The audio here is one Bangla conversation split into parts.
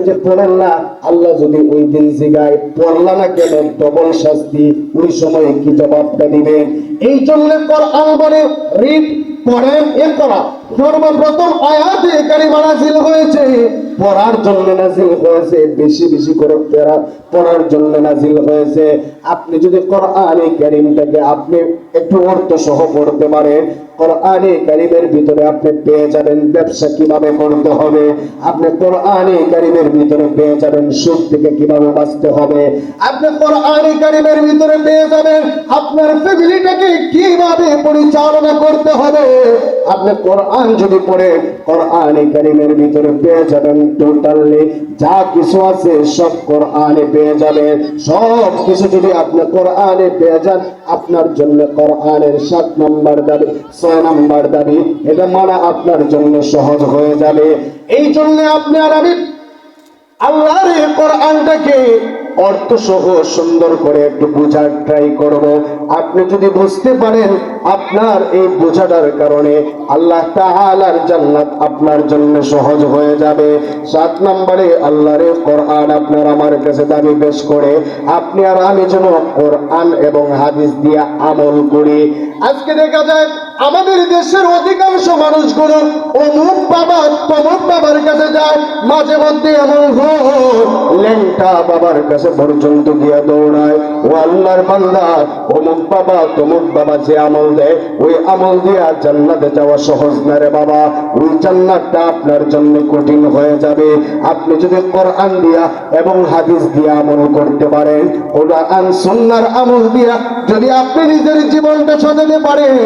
যে পড়েন না, আল্লাহ যদি ওই দিন জিগায় পড়লা না কেন, ডবল শাস্তি, ওই সময় কি জবাবটা দিবেন? এই জন্য কোরআন বলে রিড পড়েন, করা সর্বপ্রথম আয়াতে কারিমা নাযিল হয়েছে পড়ার জন্য নাযিল হয়েছে, বেশি বেশি করে পড়ার জন্য নাযিল হয়েছে। আপনি যদি কোরআনে কারীমটাকে আপনি একটু অর্থ সহ পড়তে পারেন, কোরআনে কারীমের ভিতরে আপনি পেয়ে যাবেন ব্যবসা কিভাবে করতে হবে, আপনি কোরআনে কারীমের ভিতরে পেয়ে যাবেন সুদ থেকে কিভাবে বাঁচতে হবে, আপনি কোরআনে কারীমের ভিতরে পেয়ে যাবেন আপনার ফ্যামিলিটাকে কিভাবে পরিচালনা করতে হবে। আপনি কোরআন যদি পড়ে কোরআনে কারীমের ভিতরে পেয়ে যাবেন টোটালি যা কিছু আছে সব কোরআনে পেয়ে যাবেন। সব কিছু যদি আপনি কোরআনে পেয়ে যান, আপনার জন্য কোরআনের 7 নম্বর দাবি 6 নম্বর দাবি এটা মানা আপনার জন্য সহজ হয়ে যাবে। এই জন্য আপনি আর আমি আল্লাহর এই কোরআনটাকে অর্থ সহ সুন্দর করে একটু বোঝার ট্রাই করব। আপনি যদি বুঝতে পারেন, আপনার এই বোঝাটার কারণে আল্লাহ তাআলার জান্নাত আপনার জন্য সহজ হয়ে যাবে। 7 নম্বরে আল্লাহর কোরআন আপনার আমার কাছে দাবি পেশ করে আপনি আর আমি যেন কোরআন এবং হাদিস দিয়ে আমল করি। আজকে দেখা যায় আমাদের দেশের অধিকাংশ মানুষগুলো অমুক বাবা তমুক বাবার কাছে যায়, মাঝে মধ্যে এমন লেংটা বাবার কাছে পর্যন্ত গিয়া দৌড়ায়। ও আল্লাহর বান্দা, অমুক বাবা তমুক বাবা যে আমল দেয় ওই আমল দিয়া জান্নাতে যাওয়া সহজ না রে বাবা, ওই জান্নাতটা আপনার জন্য কঠিন হয়ে যাবে। আপনি যদি কোরআন দিয়া এবং হাদিস দিয়া আমল করতে পারেন, কোরআন সুন্নাহর আমল দিয়া যদি আপনি নিজের জীবনটা সাজাতে পারেন,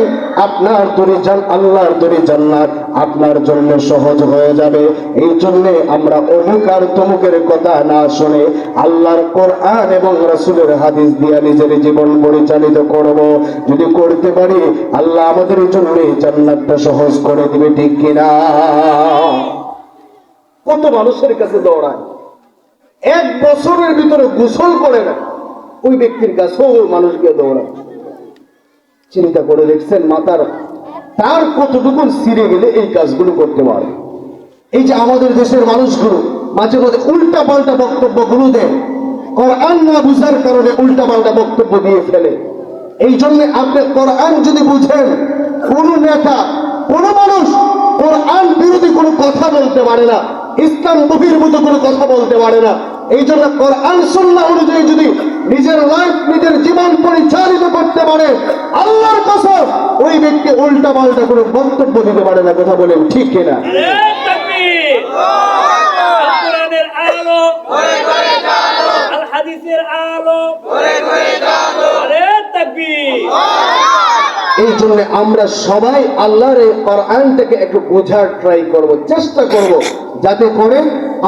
আপনার তরি আল্লাহর তরি জান্নাত আপনার জন্য সহজ হয়ে যাবে। এই জন্য আমরা অমুক আর তমুকের কথা না শুনে আল্লাহর কোরআন এবং রাসূলের হাদিস দিয়ে নিজের জীবন পরিচালিত করব। যদি করতে পারি, আল্লাহ আমাদের জন্য জান্নাতটা সহজ করে দিবে, ঠিক কিনা? কত মানুষের কাছে দৌড়ায়, 1 বছরের ভিতরে গোসল করে না, ওই ব্যক্তির কাছেও মানুষকে দৌড়ায়। চিন্তা করে দেখছেন মাথার তার কতটুকু ছিঁড়ে গেলে এই কাজগুলো করতে পারে? এই যে আমাদের দেশের মানুষগুলো মাঝে মধ্যে উল্টা পাল্টা বক্তব্যগুলো দেয়, কোরআন না বুঝার কারণে উল্টা পাল্টা বক্তব্য দিয়ে ফেলে। এই জন্য আপনি কোরআন যদি বুঝেন, কোন নেতা কোন মানুষ কোরআন বিরোধী কোনো কথা বলতে পারে না, ইসলাম বহির্ভূত কোনো কথা বলতে পারে না। এই জন্য কোরআন সুন্নাহ অনুযায়ী যদি নিজের লাইফ নিজের জীবন পরিচালিত করতে পারে, আল্লাহর কসম ওই ব্যক্তি উল্টা পাল্টা কোনো বক্তব্য দিতে পারে না। কথা বলেন ঠিক কিনা? কোরআনের আলো ঘরে ঘরে জালো, আল হাদিসের আলো ঘরে ঘরে জালো, আরে তাকবীর। এই জন্য আমরা সবাই আল্লাহর এই কোরআনটাকে একটু বোঝার ট্রাই করব, চেষ্টা করব, যাতে করে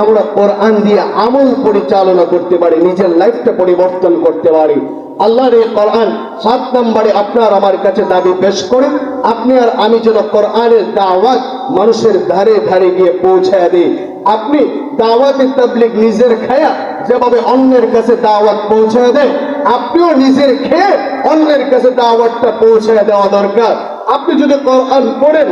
আমরা কোরআন দিয়ে আমল পরিচালনা করতে পারি, নিজের লাইফটা পরিবর্তন করতে পারি। আল্লাহর এই কোরআন 7 নম্বরে আপনার আমার কাছে দাবি পেশ করে আপনি আর আমি যেন কোরআনের দাওয়াত মানুষের ধারে ধারে গিয়ে পৌঁছায় দিই। আপনি দাওয়াতে তাবলীগ নিজের খায়া যেভাবে অন্যের কাছে দাওয়াত পৌঁছায় দেয়, আপনিও নিজের খেয়ে অন্যের কাছে দাওয়াতটা পৌঁছায় দেওয়া দরকার। আপনি যদি কোরআন পড়েন,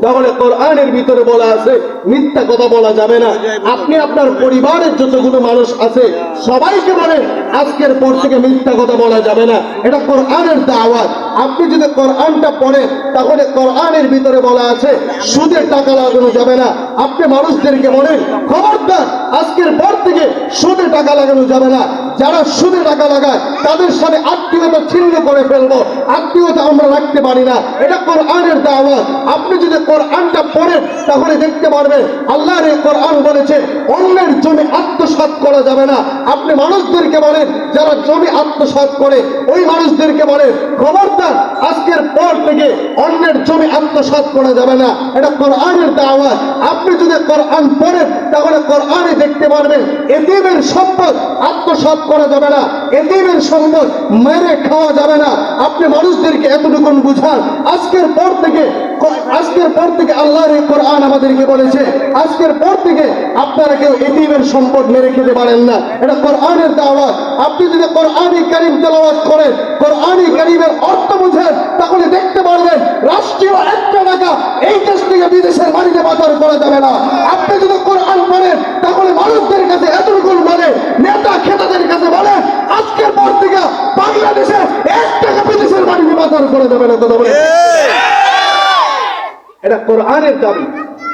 তাহলে কোরআনের ভিতরে বলা আছে মিথ্যা কথা বলা যাবে না। আপনি আপনার পরিবারের যতগুলো মানুষ আছে সবাইকে বলেন আজকের পর থেকে মিথ্যা কথা বলা যাবে না, এটা কোরআনের দাওয়াত। আপনি যদি কোরআনটা পড়েন, তাহলে কোরআনের ভিতরে বলা আছে সুদে টাকা লাগানো যাবে না। আপনি মানুষদেরকে বলেন খবরদার আজকের পর থেকে সুদে টাকা লাগানো যাবে না, যারা সুদে টাকা লাগায় তাদের সাথে আত্মীয়তা ছিন্ন করে ফেলবো, আত্মীয়তা আমরা রাখতে পারি না, এটা কোরআনের দাওয়াত। আপনি যদি কোরআনটা পড়েন তাহলে দেখতে পারবেন আল্লাহর এই কোরআন বলেছে অন্যের জমি আত্মসাৎ করা যাবে না। আপনি মানুষদেরকে বলেন যারা জমি আত্মসাৎ করে, ওই মানুষদেরকে বলেন খবরদার আজকের পর থেকে অন্যের জমি আত্মসাৎ করা যাবে না, এটা কোরআনের দাওয়াত। আপনি যদি কোরআন পড়েন তাহলে কোরআনে দেখতে পারবেন এতিমের সম্পদ আত্মসাৎ করা যাবে না, এতিমের সম্পদ মেরে খাওয়া যাবে না। আপনি মানুষদেরকে এতটুকু বুঝান। আজকের পর থেকে আল্লাহর এই কোরআন আমাদেরকে বলেছে আজকের পর থেকে আপনারা কেউ এতিমের সম্পদ মেরে খেতে পারেন না, এটা কোরআনের দাওয়াত। আপনি যদি কোরআনে কারীম তেলাওয়াত করেন, কোরআনে কারীমের অর্থ বুঝেন, তাহলে দেখতে পারবেন রাষ্ট্রীয় 1 টাকা এই দেশ থেকে বিদেশের বাণিজ্য পাচার করা যাবে না। আপনি যদি কোরআন পড়েন তাহলে মানুষদের করা যাবে না, কথা বলে। এটা কোরআনের দাবি,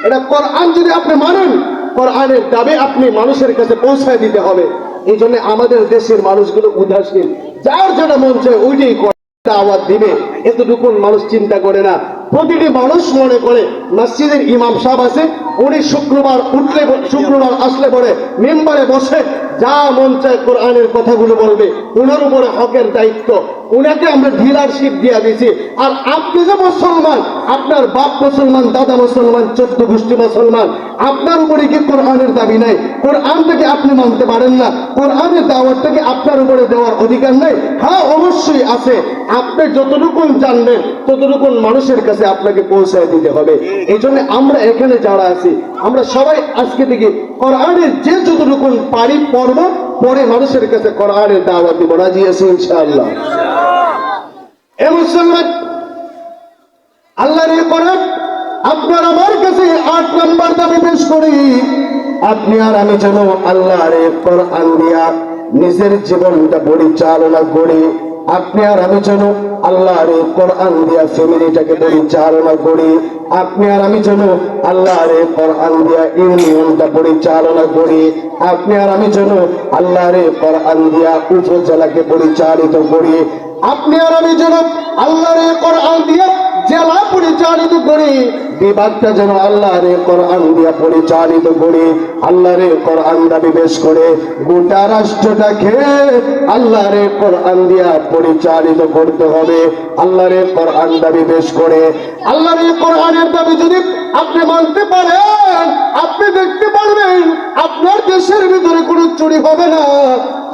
এটা কোরআন যদি আপনি মানেন, কোরআনের দাবি আপনি মানুষের কাছে পৌঁছায় দিতে হবে। এই জন্য আমাদের দেশের মানুষগুলো উদাসীন, যার যেটা মন চায় ওইটাই করে, দাওয়াত দিবে এতটুকু মানুষ চিন্তা করে না। প্রতিটি মানুষ মনে করে মসজিদের ইমাম সাহেব আছে, উনি শুক্রবার উঠলে, শুক্রবার আসলে পরে মেম্বারে বসে যা মন চায় কোরআনের কথাগুলো বলবে, উনার উপরে হকের দায়িত্ব, উনাকে আমরা ডিলারশিপ দিয়ে দিয়েছি। আর আপনি যে মুসলমান, আপনার বাপ মুসলমান, দাদা মুসলমান, 14 গোষ্ঠী মুসলমান, আপনার উপরে কি কোরআনের দাবি নাই? কোরআন থেকে আপনি মানতে পারেন না, কোরআনের দাওয়াত থেকে আপনার উপরে দেওয়ার অধিকার নাই? হ্যাঁ, অবশ্যই আছে। আপনি যতটুকু জানবেন ততটুকু মানুষের কাছে আপনাকে পৌঁছায় দিতে হবে। এই জন্য আমরা এখানে যারা আছি, আমরা সবাই আজকে থেকে কোরআনের যে যতটুকু পারি পড়ব, পরে মানুষের কাছে কোরআনের দাওয়াত দিব। রাজি আছি ইনশাআল্লাহ? এ মুসলমান, আল্লাহর এই কোরআন আপনার আমার কাছে 8 নম্বর দাবি পেশ করি, আপনি আর আমি যেন আল্লাহর এই কোরআন দিয়া নিজের জীবনটা পরিচালনা করি। আপনি আর আমি যেন আল্লাহর এই কোরআন দিয়া ফ্যামিলিটাকে পরিচালনা করি। আপনি আর আমি যেন আল্লাহর এই কোরআন দিয়া ইউনিয়নটা পরিচালনা করি। আপনি আর আমি যেন আল্লাহর এই কোরআন দিয়া উপজেলাকে পরিচালিত করি। আপনি আর আমি যেন আল্লাহর এই কোরআন দিয়া জেলা পরিচালিত করি। বিভাগটা যেন আল্লাহর এই কোরআন দিয়া পরিচালিত করি। আল্লাহর এই কোরআন দাবি পেশ করে গোটা রাষ্ট্রটাকে আল্লাহর এই কোরআন দিয়া পরিচালিত করতে হবে। আল্লাহর এই কোরআন দাবি পেশ করে আল্লাহর এই কোরআনের দাবি যদি আপনি মানতে পারেন, আপনি দেখতে পারবেন আপনার দেশের ভিতরে কোনো চুরি হবে না।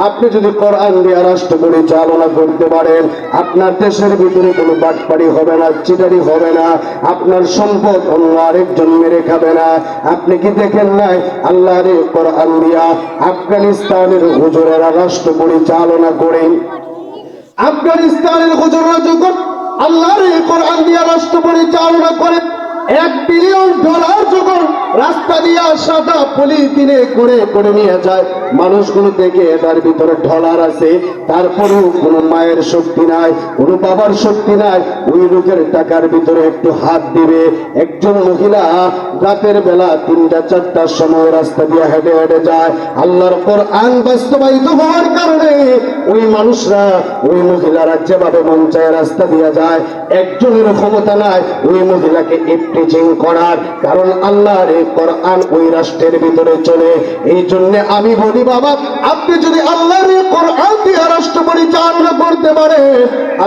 আপনি যদি কোরআন দিয়া রাষ্ট্র পরিচালনা করতে পারেন, আপনার দেশের ভিতরে কোনো বাটপাড়ি হবে না, চিটারি হবে না, আপনার সম্পদ অন্য আরেকজন মেরে খাবে না। আপনি কি দেখেন নাই আল্লাহর এই কোরআন দিয়া আফগানিস্তানের হুজুরেরা রাষ্ট্র পরিচালনা করেন? আফগানিস্তানের হুজুররা যখন আল্লাহর এই কোরআন দিয়া রাষ্ট্র পরিচালনা করে, $1 বিলিয়ন যখন রাস্তা দিয়া সাদা পলিথিনে করে নিয়ে যায়, মানুষগুলো দেখে এটার ভিতরে ডলার আছে, তারপরেও কোনো মায়ের শক্তি নাই, কোনো বাবার শক্তি নাই, ওই লোকের টাকার ভিতরে একটু হাত দিবে। একজন মহিলা রাতের বেলা 3টা-4টার সময় রাস্তা দিয়ে হেঁটে হেঁটে যায়, আল্লাহর কোরআন বাস্তবায়িত হওয়ার কারণে ওই মানুষরা, ওই মহিলারা যেভাবে মন চায় রাস্তা দিয়ে যায়, একজনের ক্ষমতা নাই ওই মহিলাকে টিচিং করার, কারণ আল্লাহর এই কোরআন ওই রাষ্ট্রের ভিতরে চলে। এই জন্য আমি বলি বাবা, আপনি যদি আল্লাহর এই কোরআন দিয়ে রাষ্ট্র পরিচালনা করতে পারে,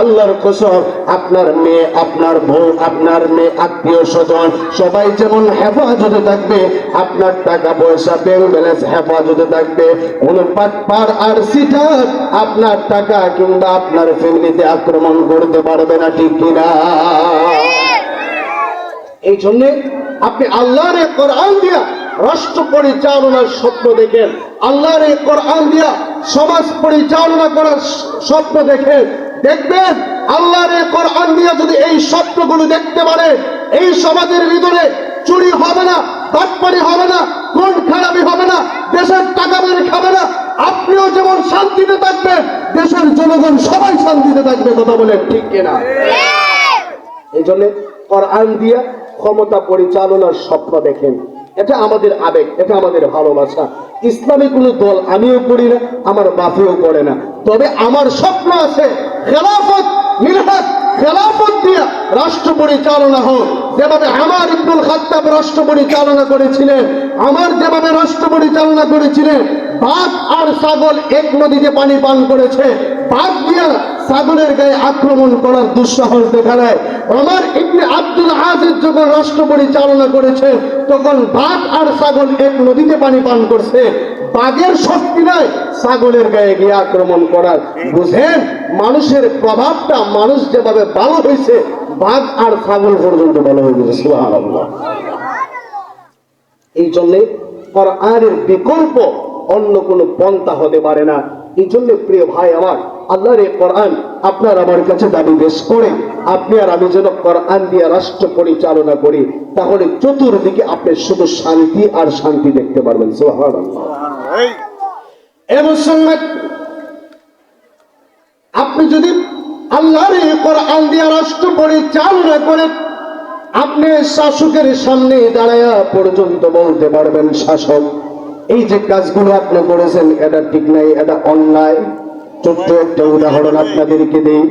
আল্লাহর কসম আপনার মেয়ে, আপনার বউ, আপনার মেয়ে, আত্মীয় স্বজন সবাই যেমন হেফাজতে থাকবে, আপনার টাকা পয়সা ব্যাংক ব্যালেন্স হেফাজতে থাকবে। কোন পাটপার আর সিটার আপনার টাকা কিংবা আপনার ফ্যামিলিতে আক্রমণ করতে পারবে না, ঠিক কিনা? এই জন্য আপনি আল্লাহর এই কোরআন দিয়া রাষ্ট্র পরিচালনার স্বপ্ন দেখেন, আল্লাহর এই কোরআন দিয়া সমাজ পরিচালনা করার স্বপ্ন দেখেন। দেখবেন আল্লাহর এই কোরআন দিয়া যদি এই স্বপ্নগুলো দেখতে পারে, এই সমাজের ভিতরে চুরি হবে না, বাটপারি হবে না, খুন খারাপি হবে না, দেশের টাকা মেরে খাবে না। আপনিও যেমন শান্তিতে থাকবেন, দেশের জনগণ সবাই শান্তিতে থাকবে, কথা বলেন ঠিক কিনা? এই জন্য কোরআন দিয়া ক্ষমতা পরিচালনার স্বপ্ন দেখেন। এটা আমাদের আবেগ, এটা আমাদের ভালোবাসা। ইসলামী কোন দল আমিও করি না, আমার বাপেও করে না, তবে আমার স্বপ্ন আছে খেলাফত, মিলহাত, খেলাফত দিয়া রাষ্ট্র পরিচালনা হোক। যেভাবে আমার ইবনুল খাত্তাব রাষ্ট্র পরিচালনা করেছিলেন, আমার যেভাবে রাষ্ট্র পরিচালনা করেছিলেন, বাঘ আর ছাগল এক নদীতে পানি পান করেছে, বাঘ দিয়া ছাগলের গায়ে আক্রমণ করার দুঃসাহস দেখা নেয়। ওমর ইবনে আব্দুল আজিজ যখন রাষ্ট্র পরিচালনা করেছে, তখন বাঘ আর ছাগল এক নদীতে পানি পান করছে, বাঘের শক্তি নাই ছাগলের গায়ে গিয়ে আক্রমণ করার। বুঝেন মানুষের প্রভাবটা, মানুষ যেভাবে ভালো হয়েছে, বাঘ আর ছাগল পর্যন্ত ভালো হয়ে গেছে। সুবহানাল্লাহ। এই জন্যে কোরআনের বিকল্প অন্য কোনো পন্থা হতে পারে না। এই জন্য প্রিয় ভাই আমার, আল্লাহর এই কোরআন আপনার আমার কাছে দাবি পেশ করে আপনি আর আমি যেন কোরআন দিয়ে রাষ্ট্র পরিচালনা করি, তাহলে চতুর্দিকে আপনি শুধু শান্তি আর শান্তি দেখতে পারবেন। সুবহানাল্লাহ। এ মুসলমান, আপনি যদি আল্লাহর এই কোরআন দিয়ে রাষ্ট্র পরিচালনা করে আপনি শাসকের সামনে দাঁড়ায়া পর্যন্ত বলতে পারবেন, শাসক এই যে কাজগুলো আপনি করেছেন এটা ঠিক নাই, এটা অন্যায়। ছোট্ট একটা উদাহরণ আপনাদেরকে দেই।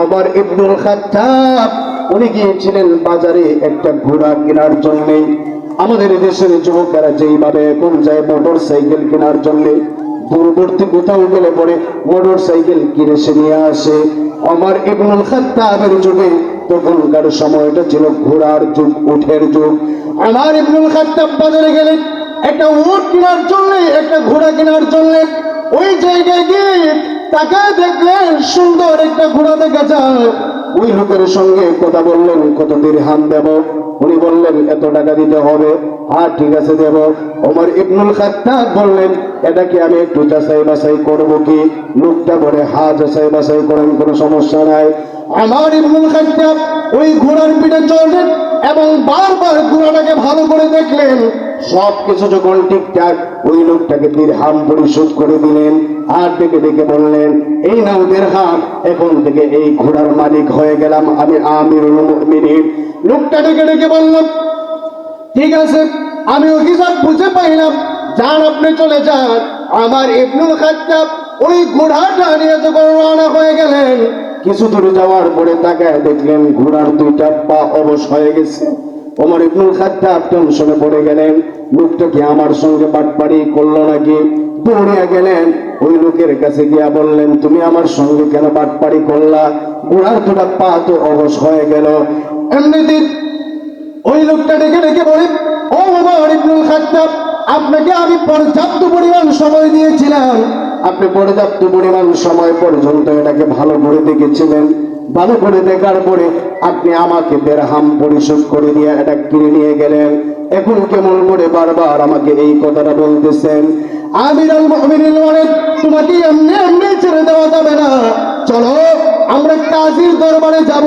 ওমর ইবনুল খাত্তাব উনি গিয়েছিলেন বাজারে একটা ঘোড়া কেনার জন্য। আমাদের দেশের যুবকেরা যেইভাবে এখন যায় মোটর সাইকেল কেনার জন্য, দূরবর্তী কোথাও গেলে পরে মোটর সাইকেল কিনে সে নিয়ে আসে। ওমর ইবনুল খাত্তাবের যুগে তখনকার সময়টা ছিল ঘোড়ার যুগ, উটের যুগ। ওমর ইবনুল খাত্তাব বাজারে গেলেন একটা উট কেনার জন্য, একটা ঘোড়া কেনার জন্য। ওই জায়গায় গিয়ে তাকে দেখলেন সুন্দর একটা ঘোড়া দেখা যায়। ওই লোকের সঙ্গে কথা বললেন, কত দিরহাম দেব? উনি বললেন এত টাকা দিতে হবে। হ্যাঁ ঠিক আছে দেব। ওমর ইবনুল খাত্তাব বললেন এটা কি আমি একটু যাচাই বাছাই করবো কি? লোকটা বলে হ্যাঁ যাচাই বাছাই করেন, কোনো সমস্যা নাই। ওমর ইবনুল খাত্তাব ওই ঘোড়ার পিঠে চললেন এবং বারবার ঘোড়াটাকে ভালো করে দেখলেন। সবকিছু যখন ঠিকঠাক, ওই লোকটাকে দিরহাম পরিশোধ করে দিলেন। আর ডেকে ডেকে বললেন এই নাও দিরহাম, এখন থেকে এই ঘোড়ার মালিক হয়ে গেলাম আমি, আমিরুল মুমিনিন। লোকটা ডেকে ডেকে বললাম ঠিক আছে, আমি হিসাব বুঝে পাইলাম, যান আপনি চলে যান। আমার ইবনুল খাত্তাব ওই ঘোড়াটা নিয়ে যখন রওনা হয়ে গেলেন, কিছু দূরে যাওয়ার পরে তাকায় দেখলেন ঘোড়ার দুইটা পা অবশ হয়ে গেছে। ওমর ইবনুল খাত্তাব টেনশনে পড়ে গেলেন, লোকটা কি আমার সঙ্গে বাটপাড়ি করলো নাকি? দৌড়ে গেলেন ওই লোকের কাছে গিয়া বললেন তুমি আমার সঙ্গে কেন বাটপাড়ি করলা? ঘোড়ার দুটা পা তো অবশ হয়ে গেল। এমনিতে ওই লোকটা ডেকে ডেকে বলে ও ওমর ইবনুল খাত্তাব, আপনাকে আমি পর্যাপ্ত পরিমাণ সময় দিয়েছিলাম, আপনি পর্যাপ্ত পরিমাণ সময় পর্যন্ত এটাকে ভালো করে দেখেছিলেন। ভালো করে দেখার পরে আপনি আমাকে দিরহাম পরিশোধ করে দিয়ে এটা কিনে নিয়ে গেলেন। এখন কেমন করে বারবার আমাকে এই কথাটা বলতেছেন? আমিরুল মুমিনিন বলেন তোমাকে এমনি এমনি ছেড়ে দেওয়া যাবে না, চলো আমরা কাজীর দরবারে যাব,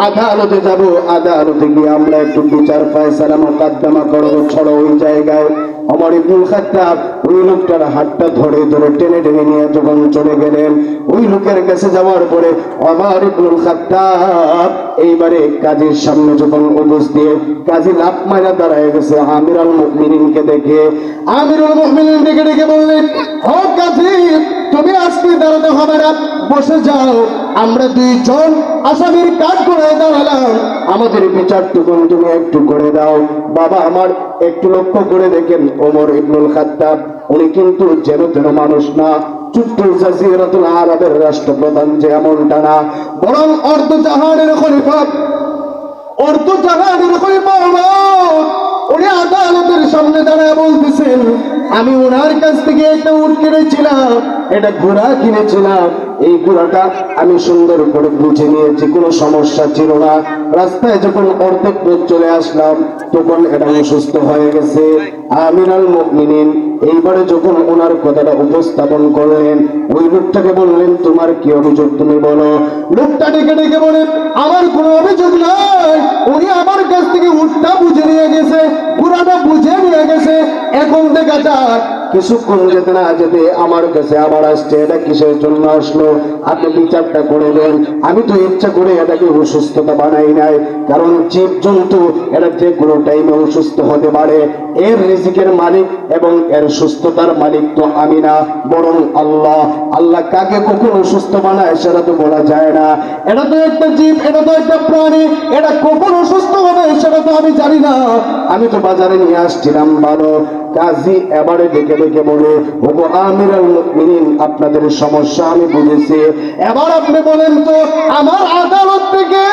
আদালতে যাব। আদালতে গিয়ে আমরা একটু বিচার ফয়সালা মোকদ্দমা করবো। চলো ওই জায়গায়। ওমর ইবনুল খাত্তাব ওই লোকটার হাতটা ধরে ধরে টেনে টেনে নিয়ে যখন চলে গেলেন, ওই লোকের কাছে যাওয়ার পরে ওমর ইবনুল খাত্তাব এইবারে কাজীর সামনে যখন উপস্থিত, কাজী লাফ মারা দাঁড়ায় গেছে আমিরুল মুমিনিনকে দেখে। আমিরুল মুমিনিন ডেকে ডেকে বললেন ও কাজী, তুমি আজকে দাঁড়াতে হবে না, বসে যাও। আমরা দুইজন আসামির কাঠ করে দাঁড়ালাম, আমাদের বিচারটুকুন তুমি একটু করে দাও। বাবা আমার একটু লক্ষ্য করে দেখেন ওমর ইবনুল খাত্তাব উনি কিন্তু যেন তেন মানুষ না, চুট্টু জাজিরাতুল আরবের রাষ্ট্রপ্রধান যে এমনটা না, বরং অর্ধ জাহানের খলিফা, অর্ধ জাহানের খলিফা উনি আদালতের সামনে দাঁড়ায় বলতেছেন আমি ওনার কাছ থেকে একটা উট কিনেছিলাম, এটা ঘোড়া কিনেছিলাম, এই ঘোড়াটা আমি সুন্দর করে বুঝে নিয়েছি, কোনো সমস্যা ছিল না। রাস্তায় যখন অর্ধেক পথ চলে আসলাম তখন এটা অসুস্থ হয়ে গেছে। আমিরুল মুমিনিন এইবারে যখন ওনার কথাটা উপস্থাপন করলেন, ওই লোকটাকে বললেন তোমার কি অভিযোগ তুমি বলো। লোকটা ডেকে ডেকে বলেন আমার কোনো অভিযোগ নাই, উনি আমার কাছ থেকে উটটা বুঝে নিয়ে গেছে, ঘোড়াটা বুঝে নিয়ে গেছে। এখন দেখা যাক কিছুক্ষণ যেতে না যেতে আমার কাছে আবার আসছে, এটা কিসের জন্য আসলো আপনি বিচারটা করে দেন। আমি তো ইচ্ছা করে এটাকে অসুস্থতা বানাই নাই, কারণ জীব জন্তু এরা যে কোনো টাইমে অসুস্থ হতে পারে, এর রিজিকের মালিক এবং এর সুস্থতার মালিক তো আমি না, বরং আল্লাহ। আল্লাহ কাকে কখন অসুস্থ বানায় সেটা তো বলা যায় না। এটা তো একটা জীব, এটা তো একটা প্রাণী, এটা কখন অসুস্থ হবে সেটা তো আমি জানি না। আমি তো বাজারে নিয়ে আসছিলাম ভালো। কাজী এবারে ডেকে ডেকে বলে ওগো আমিরুল মুমিনিন আপনাদের সমস্যা আমি বুঝেছি, এবার আপনি বলেন তো আমার আদালত থেকে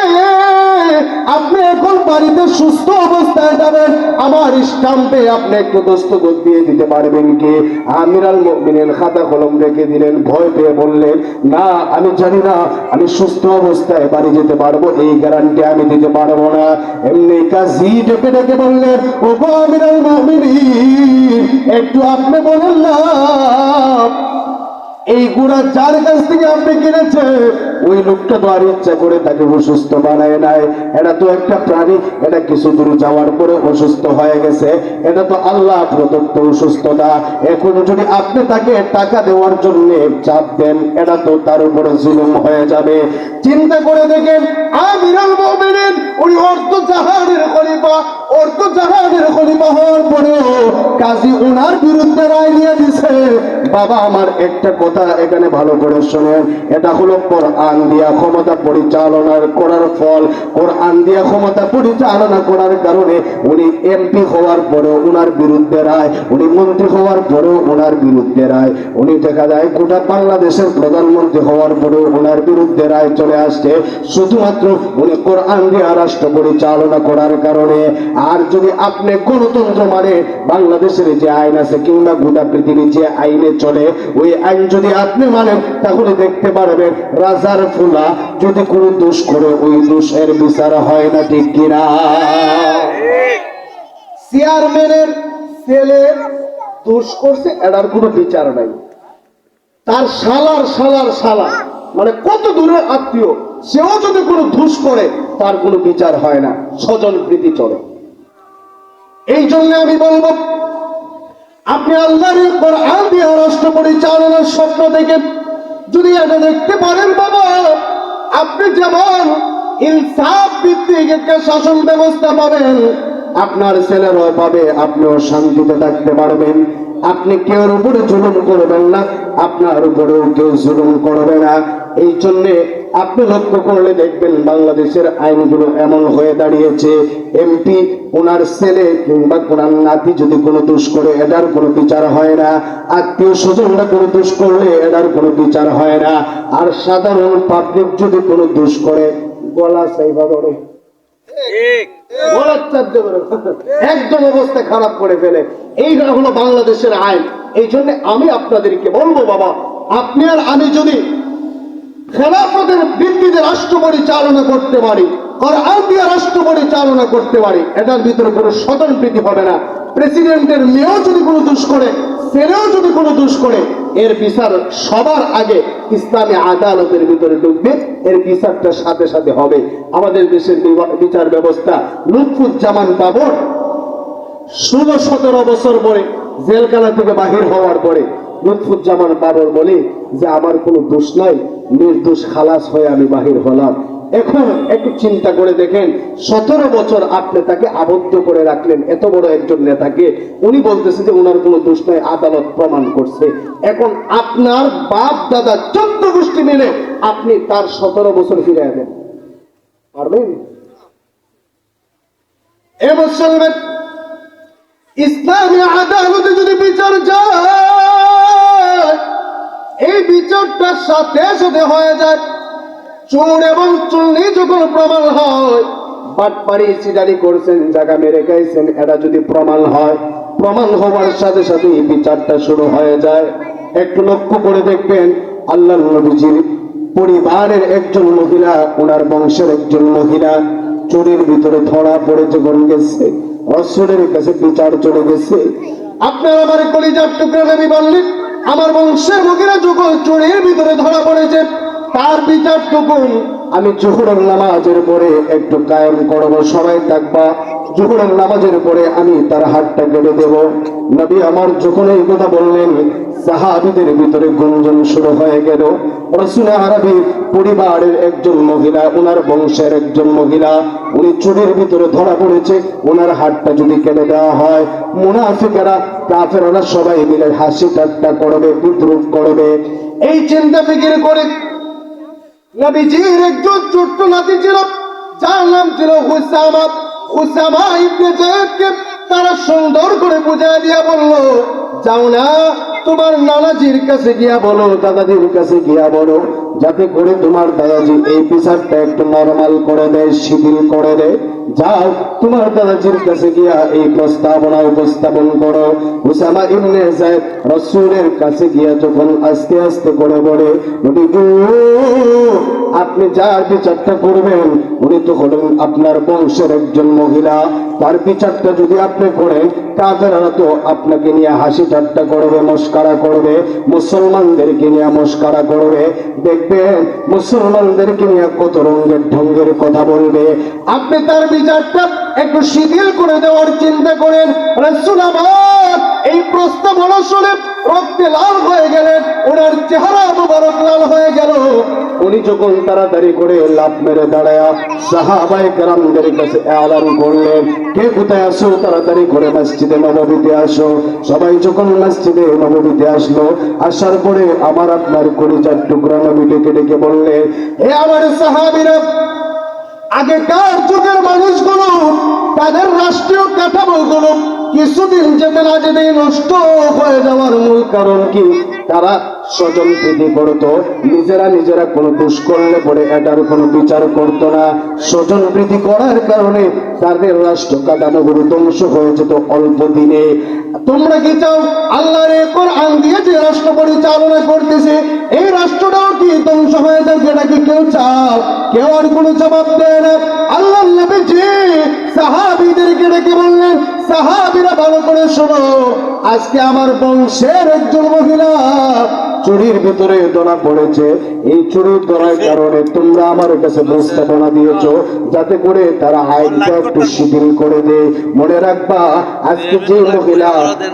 আপনি এখন বাড়িতে সুস্থ অবস্থায় যাবেন, আমার স্টাম্পে আপনি একটু দস্তখত দিয়ে দিতে পারবেন কি? আমিরুল মুমিনিন খাতা কলম রেখে দিলেন, ভয় পেয়ে বললেন না আমি জানি না আমি সুস্থ অবস্থায় বাড়ি যেতে পারবো, এই গ্যারান্টি আমি দিতে পারবো না। এমনি কাজী ডেকে ডেকে বললেন ওগো আমিরুল মুমিনিন একটু আপনি বলেন না এই গুড়া যার কাছ থেকে আপনি কিনেছে ওই লোকটা তো আর ইচ্ছা করে তাকে অসুস্থ বানায় নাই। এটা তো একটা প্রাণী, এটা কিছু দূর যাওয়ার পরে অসুস্থ হয়ে গেছে, এটা তো আল্লাহ প্রদত্ত অসুস্থতা। এখন যদি আপনি তাকে টাকা দেওয়ার জন্য চাপ দেন, এটা তো তার উপরে জুলুম হয়ে যাবে। চিন্তা করে দেখেন, আমিরুল মুমিনিন উনি অর্ধ জাহানের খলিফা, অর্ধ জাহানের খলিফা হওয়ার পরেও কাজী উনার বিরুদ্ধে রায় নিয়ে দিছে। বাবা আমার একটা কথা এখানে ভালো করে শোনেন, এটা হলো কোরআন দিয়া ক্ষমতা পরিচালনা করার ফল। কোরআন দিয়া ক্ষমতা পরিচালনা করার কারণে উনি এমপি হওয়ার পরেও উনার বিরুদ্ধে রায়, উনি মন্ত্রী হওয়ার পরেও উনার বিরুদ্ধে রায়, উনি দেখা যায় গোটা বাংলাদেশের প্রধানমন্ত্রী হওয়ার পরেও উনার বিরুদ্ধে রায় চলে আসছে, শুধুমাত্র উনি কোরআন দিয়া রাষ্ট্র পরিচালনা করার কারণে। আর যদি আপনি গণতন্ত্র মানে বাংলাদেশের যে আইন আছে কিংবা গোটা পৃথিবীর যে আইনে চলে ওই আইন যদি আপনি মানেন, তাহলে দেখতে পারবেন রাজার ফুলা যদি কোনো দোষ করে ওই দোষের বিচার হয় না, ঠিক কিনা? চেয়ারম্যানের ছেলে দোষ করছে, এটার কোনো বিচার নাই। তার শালার শালার শালা মানে কত দূরের আত্মীয়, সেও যদি কোনো দোষ করে তার কোনো বিচার হয় না, স্বজন প্রীতি চলে। এই জন্য আমি বলবো, আপনি আল্লাহর কোরআন দিয়ে রাষ্ট্র পরিচালনার স্বপ্ন থেকে যদি এটা দেখতে পারেন, বাবা আপনি যেমন ইনসাফ ভিত্তিক একটা শাসন ব্যবস্থা পাবেন, আপনার ছেলেরাও পাবে, আপনিও শান্তিতে থাকতে পারবেন। আপনি কেউ উপরে জুলুম করবেন না, আপনার উপরেও কেউ জুলুম করবে না। এই জন্যে আপনি লক্ষ্য করলে দেখবেন বাংলাদেশের আইনগুলো এমন হয়ে দাঁড়িয়েছে, এমপি ওনার ছেলে কিংবা ওনার নাতি যদি কোনো দোষ করে এটার কোনো বিচার হয় না, আত্মীয় স্বজনরা কোনো দোষ করলে এটার কোনো বিচার হয় না, আর সাধারণ পাবলিক যদি কোনো দোষ করে গলা চাইবা ধরে, একদম অবস্থা খারাপ করে ফেলে। এইটা হলো বাংলাদেশের আইন। এই জন্য আমি আপনাদেরকে বলবো, বাবা আপনি আর আমি যদি খেলাফতের ভিত্তিতে রাষ্ট্র পরিচালনা করতে পারি, কোরআন দিয়ে রাষ্ট্র পরিচালনা করতে পারি, এটার ভিতরে কোনো স্বজন প্রীতি হবে না। প্রেসিডেন্টের মেয়েও যদি কোনো দোষ করে, ছেলেও যদি কোনো দোষ করে, এর বিচার সবার আগে ইসলামী আদালতের ভিতরে ঢুকবে, এর বিচারটা সাথে সাথে হবে। আমাদের দেশের বিচার ব্যবস্থা, লুৎফুজ্জামান বাবর 16-17 বছর পরে জেলখানা থেকে বাহির হওয়ার পরে লুৎফুজ্জামান বাবর বলে যে আমার কোনো দোষ নাই, নির্দোষ খালাস হয়ে আমি বাহির হলাম। এখন একটু চিন্তা করে দেখেন, 17 বছর আপনি তাকে আবদ্ধ করে রাখলেন, এত বড় একজন নেতাকে, উনি বলতেছে যে ওনার কোনো দোষ নাই, আদালত প্রমাণ করছে। এখন আপনার বাপ দাদা 14 গোষ্ঠী মিলে আপনি তার 17 বছর ফিরিয়ে দেন, পারবেন? এ মুসলমান, ইসলামী আদালতে যদি বিচার যায়, এই বিচারটার সাথে সাথে হয়ে যায়। চোর এবং চুন্নি যখন প্রমাণ হয়, বাটপাড়ি সিটারি করছেন, জায়গা মেরে গাইছেন, এটা যদি প্রমাণ হয়, প্রমাণ হওয়ার সাথে সাথে এই বিচারটা শুরু হয়ে যায়। একটু লক্ষ্য করে দেখবেন, আল্লাহর নবীজির পরিবারের একজন মহিলা, ওনার বংশের একজন মহিলা চোরের ভিতরে ধরা পড়ে যখন গেছে, রাসূলের কাছে বিচার চলে গেছে। আপনার আমার কলিজার টুকরা নবী বললেন, আমার বংশের লোকেরা যখন চোরের ভিতরে ধরা পড়েছে, তার বিচারটুকু আমি জোহরের নামাজের পরে একটু কায়েম করবো, সবাই থাকবা, জোহরের নামাজের পরে আমি তার হাতটা কেটে দেব। নবী আমার যখন এই কথা বললেন, সাহাবীদের ভিতরে গুঞ্জন শুরু হয়ে গেল। রাসূল আরবি পরিবারের একজন মহিলা, ওনার বংশের একজন মহিলা, উনি চোরের ভিতরে ধরা পড়েছে, ওনার হাতটা যদি কেটে দেওয়া হয়, মুনাফিকেরা কাফেররা সবাই মিলে হাসি ঠাট্টা করবে, বিদ্রুপ করবে। এই চিন্তা ফিকির করে নবীজির একজন ছোট্ট নাতি ছিল, যার নাম ছিল হুসামা। হুসামা ইবনে যায়েদকে তারা সুন্দর করে বুঝিয়ে দিয়া বলল, যাও না তোমার নানাজির কাছে গিয়া বলো, দাদাজির কাছে গিয়া বলো, যাতে করে তোমার দাদাজি এই বিচারটা একটু নরমাল করে দেয়, শিথিল করে দেয়। যাও তোমার দাদাজির কাছে গিয়া এই প্রস্তাবনা উপস্থাপন করো। উসামা ইবনে যায়েদ রাসূলের কাছে গিয়া যখন আস্তে আস্তে করে বলে, নবী গো, আপনি যার বিচারটা করবেন উনি তো হলেন আপনার বংশের একজন মহিলা, তার বিচারটা যদি আপনি করেন কাফেররা তো আপনাকে নিয়ে হাসি ঠাট্টা করবে, মস্কারা করবে, মুসলমানদেরকে নিয়ে মস্কারা করবে, দেখবেন মুসলমানদেরকে নিয়ে কত রঙের ঢঙ্গের কথা বলবে। আপনি তার বিচারটা একটু শিথিল করে দেওয়ার চিন্তা করেন। রাসূল আমার এই প্রস্তাব হলো শুনে রক্তে লাল হয়ে গেলেন, ওনার চেহারা মুবারক লাল হয়ে গেল। উনি যখন তাড়াতাড়ি করে লাফ মেরে দাঁড়ায়া সাহাবায়ে কেরামদের কাছে এলান করলেন, কে কোথায় আসো, তাড়াতাড়ি করে মসজিদে নববীতে আসো। সবাই যখন মসজিদে নববীতে আসলো, আসার পরে আমার আপনার কলিজার টুকরা নবী ডেকে ডেকে বললেন, হে আমার সাহাবীরা, আগেকার যুগের মানুষগুলো তাদের রাষ্ট্রীয় কাঠামোগুলো কিছুদিন যেতে না যেতে নষ্ট হয়ে যাওয়ার মূল কারণ কি? তারা স্বজন প্রীতি করত, নিজেরা কোনো দোষ করলে পরে এটার কোনো বিচার করতো না। স্বজন প্রীতি করার কারণে তাদের রাষ্ট্র কাঠামোগুলো ধ্বংস হয়ে যেত অল্প দিনে। তোমরা কি চাও আল্লাহর কোরআন দিয়ে যে রাষ্ট্র পরিচালনা করতেছে এই রাষ্ট্রটাও কি ধ্বংস হয়ে যাবে? এটা কি কেউ চাও? কেউ আর কোনো জবাব দেয় না। আল্লাহ নবীজি সাহাবীদেরকে ডেকে বললেন, সাহাবীরা ভালো করে শোনো, আজকে আমার বংশের একজন মহিলা চুরির ভিতরে ধরা পড়েছে। এই চুরি ধরার কারণে তোমরা আমার কাছে প্রস্তাবনা দিয়েছো যাতে করে তারা আইনটা একটু শিথিল করে দেয়। মনে রাখবা, আজকে যে মহিলা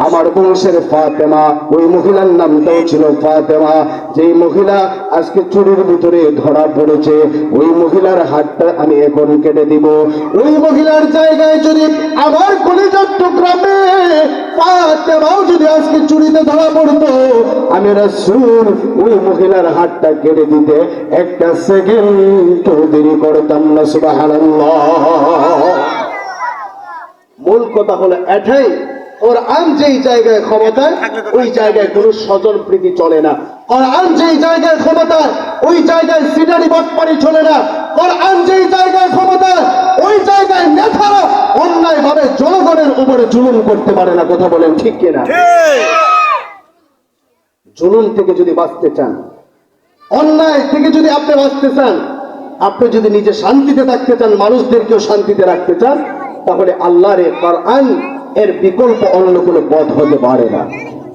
আমার বংশের ফাতেমা, ওই মহিলার নামটাও ছিল ফাতেমা, যেই মহিলা আজকে চুরির ভিতরে ধরা পড়েছে ওই মহিলার হাতটা আমি এখন কেটে দিব। ওই মহিলার জায়গায় যদি আমার কলিজার টুকরা মেয়ে ফাতেমাও যদি আজকে চুরিতে ধরা পড়তো, আমি রাসূল ওই মহিলার হাতটা কেটে দিতে একটা সেকেন্ড দেরি করতাম না। সুবহানাল্লাহ। মূল কথা হলো এটাই, কোরআন যেই জায়গায় ক্ষমতায় ওই জায়গায় কোনো স্বজন প্রীতি চলে না। কোরআন যেই জায়গায় ক্ষমতায় ওই জায়গায় সিটারি বাটপারি চলে না। কোরআন যেই জায়গায় ক্ষমতায় ওই জায়গায় নেতারা অন্যায় ভাবে জনগণের উপরে জুলুম করতে পারে না। কথা বলেন ঠিক কিনা? জুলুম থেকে যদি বাঁচতে চান, অন্যায় থেকে যদি আপনি বাঁচতে চান, আপনি যদি নিজে শান্তিতে থাকতে চান, মানুষদেরকেও শান্তিতে রাখতে চান, তাহলে আল্লাহর কোরআন এর বিকল্প অন্য কোনো পথ হতে পারে না।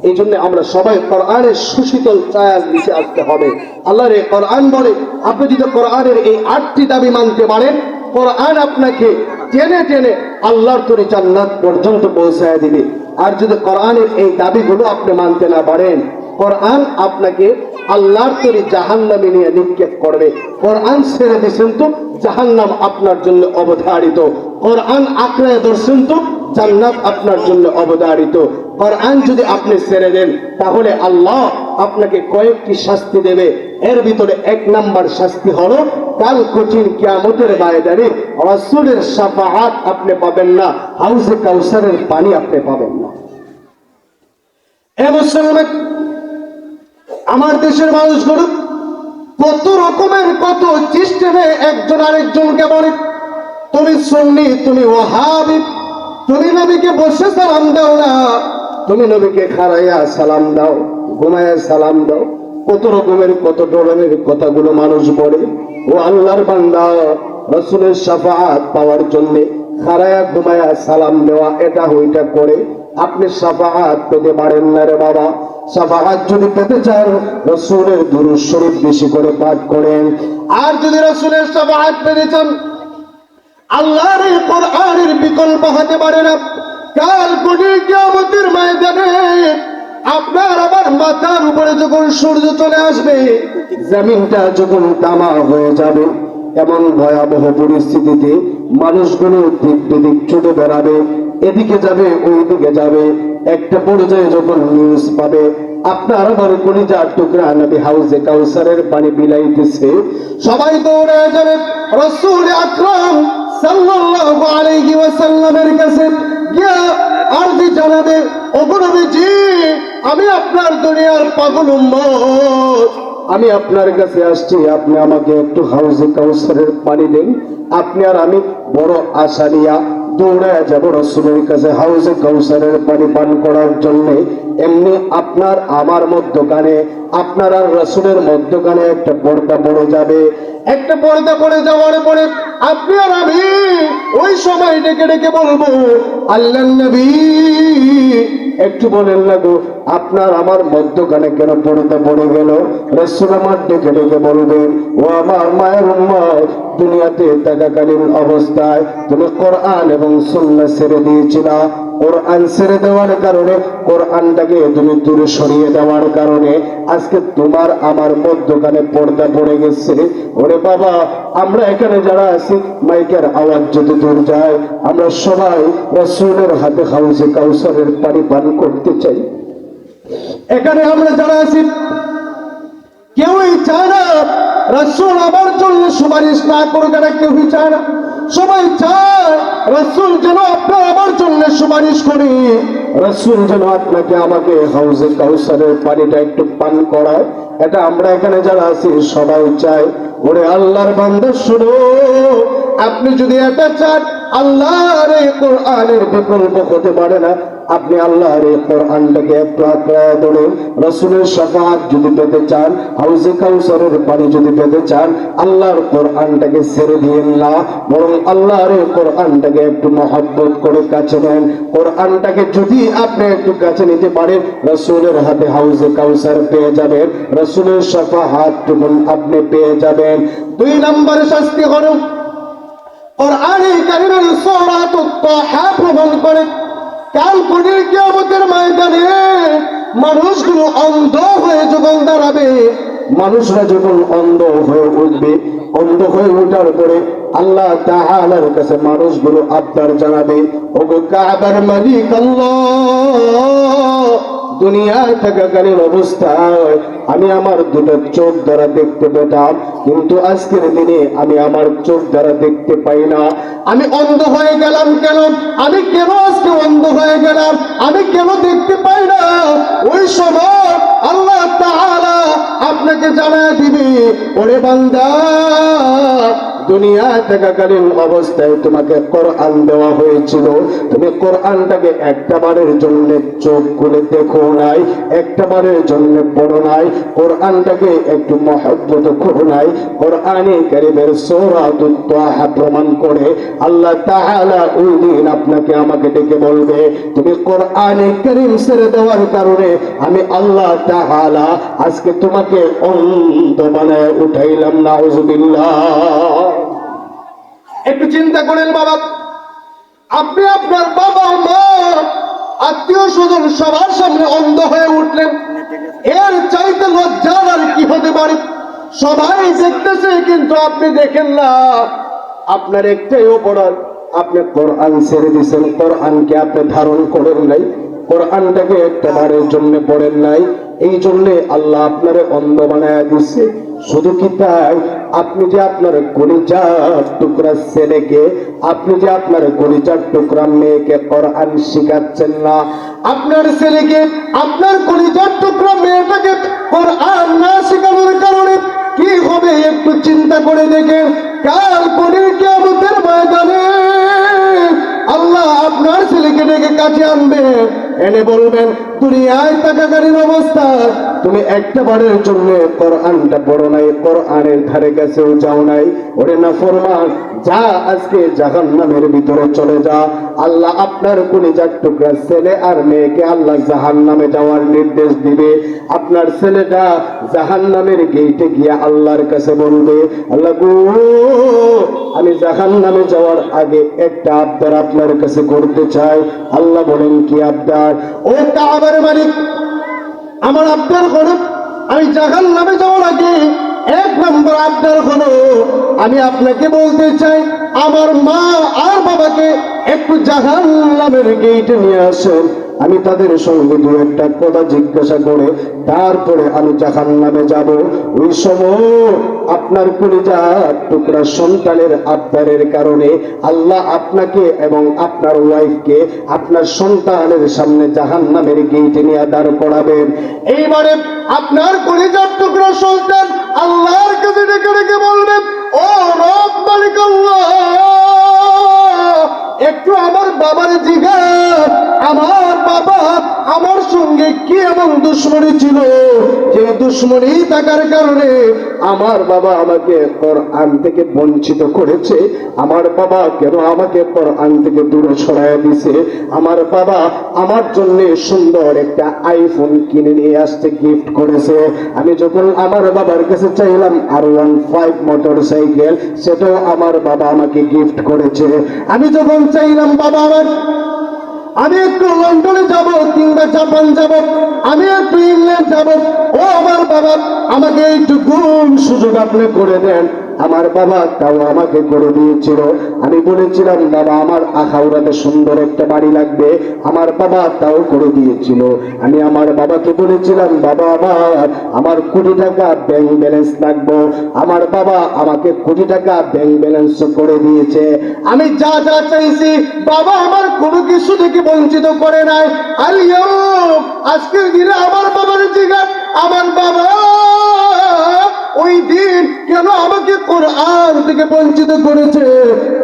এই জন্য আমরা সবাই কোরআনের সুশীতল ছায়ার নিচে আসতে হবে। আল্লাহর কোরআন বলে, আপনি যদি কোরআনের এই 8টি দাবি মানতে পারেন, কোরআন আপনাকে টেনে টেনে আল্লাহর তৈরি জান্নাত পর্যন্ত পৌঁছায় দিবে। আর যদি কোরআনের এই দাবিগুলো আপনি মানতে না পারেন, কোরআন আপনাকে আল্লাহর তৈরি জাহান্নামে নিয়ে নিক্ষেপ করবে। কোরআন ছেড়ে দিয়েছেন তো জাহান্নাম আপনার জন্য অবধারিত, কোরআন আঁকড়ে ধরছেন তো জান্নাত আপনার জন্য অবধারিত। কোরআন যদি আপনি ছেড়ে দেন তাহলে আল্লাহ আপনাকে কয়েকটি শাস্তি দেবে। এর ভিতরে 1 নাম্বার শাস্তি হলো কাল কঠিন কিয়ামতের ময়দানে রাসূলের শাফাআত আপনি পাবেন না, হাউজে কাউসারের পানি আপনি পাবেন না। এ মুসলমান, আমার দেশের মানুষগুলো কত রকমের কত সিস্টেমে একজন আরেকজনকে বলে, তুমি সুন্নি, তুমি ওয়াহাবি, তুমি নবীকে বসে সালাম দাও না, তুমি নবীকে খাড়াইয়া সালাম দাও, ঘুমাইয়া সালাম দাও। কত রকমের কত ধরনের কথাগুলো মানুষ বলে। ও আল্লাহর বান্দা, রাসূলের শাফাআত পাওয়ার জন্য খাড়াইয়া ঘুমাইয়া সালাম দেওয়া এটা ওইটা করে আপনি শাফাআত পেতে পারেন না রে বাবা। শাফাআত যদি পেতে চান রাসূলের দুরূদ শরীফ বেশি করে পাঠ করেন। আর যদি রাসূলের শাফাআত পেতে চান, আল্লাহর এই কোরআনের বিকল্প হতে পারে না। কাল কঠিন কিয়ামতের ময়দানে আপনার আমার মাথার উপরে যখন সূর্য চলে আসবে, জমিনটা যখন তামা হয়ে যাবে, এমন ভয়াবহ পরিস্থিতিতে মানুষগুলো দিক বিদিক ছুটে বেড়াবে, এদিকে যাবে ওইদিকে যাবে। একটা পর্যায়ে যখন নিউজ পাবে আপনার আমার কলিজার টুকরা নবী হাউজে কাউসারের পানি বিলাইতেছে, সবাই দৌড়ে যাবে রাসূল আকরাম সাল্লাল্লাহু আলাইহি ওয়াসাল্লামের কাছে গিয়া আরজি জানাবে, ওগো নবীজি, আমি আপনার দুনিয়ার পাগল উম্মত, আমি আপনার কাছে আসছি, আপনি আমাকে একটু হাউজে কাউসারের পানি দিন। আপনি আর আমি বড় আশা নিয়া দৌড়ায় যাব রসুলের কাছে হাউজে কাউসারের পানি পান করার জন্য। এমনি আপনার আমার মধ্যখানে, আপনার আর রসুলের মধ্যখানে একটা পর্দা পড়ে যাবে। একটা পর্দা পড়ে যাওয়ার পরে আপনি আর আমি ওই সময় ডেকে ডেকে বলবো, আল্লাহ নবী একটু বলেন না গো, আপনার আমার মধ্যখানে কেন পর্দা পড়ে গেল? রসুল আমার ডেকে ডেকে বলবেন, ও আমার মায়ের উম্মত, দুনিয়াতে থাকাকালীন অবস্থায় তুমি কোরআন এবং সুন্নাহ ছেড়ে দিয়েছিলা। কোরআন ছেড়ে দেওয়ার কারণে, কোরআনটাকে তুমি দূরে সরিয়ে দেওয়ার কারণে আজকে তোমার আমার মধ্যখানে পর্দা পড়ে গেছে। ওরে বাবা, আমরা এখানে যারা আছি, মাইকের আওয়াজ যদি দূর যায়, আমরা সবাই রাসূলের হাতে হাউজে কাউসারের পানি পান করতে চাই। এখানে আমরা যারা আছি, কেউই চায় না রাসূল আমার জন্য সুপারিশ না করুক, না কেউই চায় না। সবাই চায় রাসূল যেন আপনার আমার জন্য সুপারিশ করে, রাসূল যেন আপনাকে আমাকে হাউজে কাউসারের পানিটা একটু পান করায়। এটা আমরা এখানে যারা আছি সবাই চাই। ওরে আল্লাহর বান্দা শুনো, আপনি যদি এটা চান, আল্লাহর এই কোরআনের বিকল্প হতে পারে না। আপনি আল্লাহর এই কোরআনটাকে একটু আঁকড়ায় ধরুন। রাসূলের শাফাআত যদি পেতে চান, হাউজে কাউসারের পানি যদি পেতে চান, আল্লাহর কোরআনটাকে ছেড়ে দিয়েন না, বরং আল্লাহর এই কোরআনটাকে একটু মহব্বত করে কাছে নেন। কোরআনটাকে যদি আপনি একটু কাছে নিতে পারেন, রাসূলের হাতে হাউজে কাউসার পেয়ে যাবেন, রাসূলের শাফাআত আপনি পেয়ে যাবেন। 2 নম্বরে শাস্তি হলো কোরআনে কারীমের সূরাতুত তাহা প্রমাণ করে কাল কোনের কিয়ামতের ময়দানে মানুষগুলো অন্ধ হয়ে যখন দাঁড়াবে, মানুষরা যখন অন্ধ হয়ে উঠবে, অন্ধ হয়ে ওঠার পরে আল্লাহ তাআলার কাছে মানুষগুলো আবদার জানাবে, ওগো কাবার মালিক আল্লাহ, দুনিয়ায় থাকাকালীন অবস্থায় আমি আমার দুটো চোখ দ্বারা দেখতে পেতাম, কিন্তু আজকের দিনে আমি আমার চোখ দ্বারা দেখতে পাই না। আমি অন্ধ হয়ে গেলাম কেন? আমি কেন আজকে অন্ধ হয়ে গেলাম? আমি কেন দেখতে পাই না? ওই সময় আল্লাহ তাআলা আপনাকে জানায় দিবে, ওরে বান্দা, দুনিয়ায় থাকাকালীন অবস্থায় তোমাকে কোরআন দেওয়া হয়েছিল, তুমি কোরআনটাকে একটাবারের জন্য চোখ খুলে দেখো নাই, একটাবারের জন্য পড়ো নাই, কোরআনটাকে একটু মহব্বত করো নাই। কোরআনে কারীমের সূরাতুত তাহা প্রমাণ করে আল্লাহ তাআলা ওই দিন আপনাকে আমাকে ডেকে বলবে, তুমি কোরআনে কারীম ছেড়ে দেওয়ার কারণে আমি আল্লাহ তাআলা আজকে তোমাকে অন্ধ বানায় উঠাইলাম। নাউজুবিল্লাহ। একটু চিন্তা করেন বাবা, আপনি আপনার বাবা মা আত্মীয় স্বজন সবার সামনে অন্ধ হয়ে উঠলেন, এর চাইতে লজ্জার আর কি হতে পারে? সবাই দেখতেছে কিন্তু আপনি দেখেন না। আপনার একটাই অপরাধ, আপনি কোরআন ছেড়ে দিয়েছেন, কোরআনকে আপনি ধারণ করেন নাই, কোরআনটাকে একটাবারের জন্য পড়েন নাই, এই জন্য আল্লাহ আপনারে অন্ধ বানায় দিচ্ছে। শুধু কি তাই, আপনি যে আপনার কলিজার টুকরা ছেলেকে, আপনি যে আপনার কলিজার টুকরা মেয়েকে কোরআন শিখাচ্ছেন না, আপনার ছেলেকে, আপনার কলিজার টুকরা মেয়েটাকে কোরআন না শেখানোর কারণে কি হবে একটু চিন্তা করে দেখেন। কাল পরের কিয়ামতের ময়দানে আল্লাহ আপনার ছেলেকে ডেকে কাছে আনবে, এনে বলবেন, দুনিয়ায় থাকাকালীন অবস্থা তুমি একটাবারের জন্য কোরআনটা পড়ো নাই, কোরআনের ধারে কাছেও যাও নাই। ওরে নাফরমান, যা আজকে জাহান্নামের ভিতরে চলে যা। আল্লাহ আপনার কলিজার টুকরা ছেলে আর মেয়েকে আল্লাহ জাহান্নামে যাওয়ার নির্দেশ দিবে। আপনার ছেলেটা জাহান্নামের গেটে গিয়ে আল্লাহর কাছে বলবে, আল্লাহ গো, আমি জাহান্নামে যাওয়ার আগে একটা আবদার আপনার কাছে করতে চাই। আল্লাহ বলেন, কি আবদার? ও কাবার মালিক, আমার আবদার হলো, আমি জাহান্নামে যাওয়ার আগে 1 নম্বর আবদার হলো, আমি আপনাকে বলতে চাই, আমার মা আর বাবাকে একটু জাহান্নামের গেটে নিয়ে আসেন। আমি তাদের সঙ্গে 2 একটা কথা জিজ্ঞাসা করে তারপরে আমি জাহান্নামে যাব। ওই সময় আপনার কলিজার টুকরা সন্তানের আবদারের কারণে আল্লাহ আপনাকে এবং আপনার ওয়াইফকে আপনার সন্তানের সামনে জাহান্নামের গেটে নিয়ে দাঁড় করাবেন। এইবারে আপনার কলিজার টুকরা সন্তান আল্লাহর কাছে ডেকে ডেকে বলবে, ও রব মালিক আল্লাহ, একটু আমার বাবার জিজ্ঞাসা, আমার বাবা আমার সঙ্গে কি এমন দুশ্মনী ছিল যে দুশ্মনী থাকার কারণে আমার বাবা আমাকে কোরআন থেকে বঞ্চিত করেছে, আমার বাবা কেন আমাকে কোরআন থেকে দূরে সরায় দিছে, আমার বাবা আমার জন্য সুন্দর একটা আইফোন কিনে নিয়ে আসতে গিফট করেছে, আমি যখন আমার বাবার কাছে চাইলাম R15 মোটরসাইকেল, সেটাও আমার বাবা আমাকে গিফট করেছে, আমি যখন চাইলাম বাবা আমি একটু লন্ডনে যাব কিংবা জাপান যাব, আমি একটু ইংল্যান্ড যাব, ও আমার বাবা আমাকে একটু সুযোগ আপনি করে দেন, আমার বাবা তাও আমাকে করে দিয়েছিল। আমি বলেছিলাম বাবা আমার আখাউড়াতে সুন্দর একটা বাড়ি লাগবে, আমার বাবা তাও করে দিয়েছিল। আমি আমার বাবাকে বলেছিলাম বাবা আমার কোটি টাকা ব্যাংক ব্যালেন্স লাগবে, আমার বাবা আমাকে কোটি টাকা ব্যাংক ব্যালেন্স করে দিয়েছে। আমি যা যা চাইছি বাবা আমার কোনো কিছু থেকে বঞ্চিত করে নাই। আজকের দিনে আমার বাবার জিজ্ঞাসা, আমার বাবা ওই দিন কেন আমাকে কোরআন থেকে বঞ্চিত করেছে,